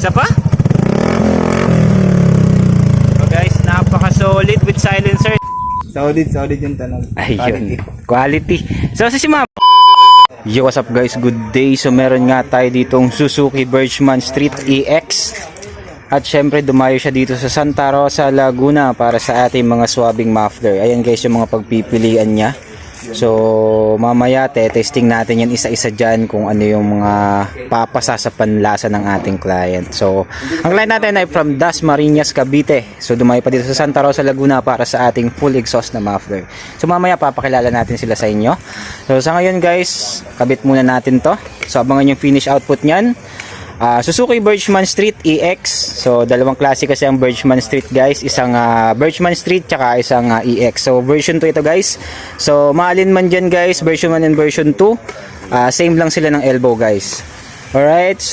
Isa pa? So guys, napaka-solid with silencer. Solid yung tanong. Ayun, quality. So si ma'am. Yo, what's up guys? Good day. So meron nga tayo ditong Suzuki Birchman Street EX. At syempre dumayo siya dito sa Santa Rosa, Laguna para sa ating mga swabbing muffler. Ayan guys yung mga pagpipilian niya. So mamaya testing natin yan isa-isa dyan kung ano yung mga papasa sa panlasa ng ating client. So ang client natin ay from Dasmariñas, Cavite. So dumayo pa dito sa Santa Rosa, Laguna para sa ating full exhaust na muffler. So mamaya papakilala natin sila sa inyo. So sa ngayon guys, kabit muna natin to. So abangan yung finish output nyan. Suzuki Birchman Street EX. So dalawang klase kasi ang Birchman Street guys, isang Birchman Street tsaka isang EX. So version 2 ito guys. So maalin man dyan guys, version 1 and version 2, same lang sila ng elbow guys. Alright.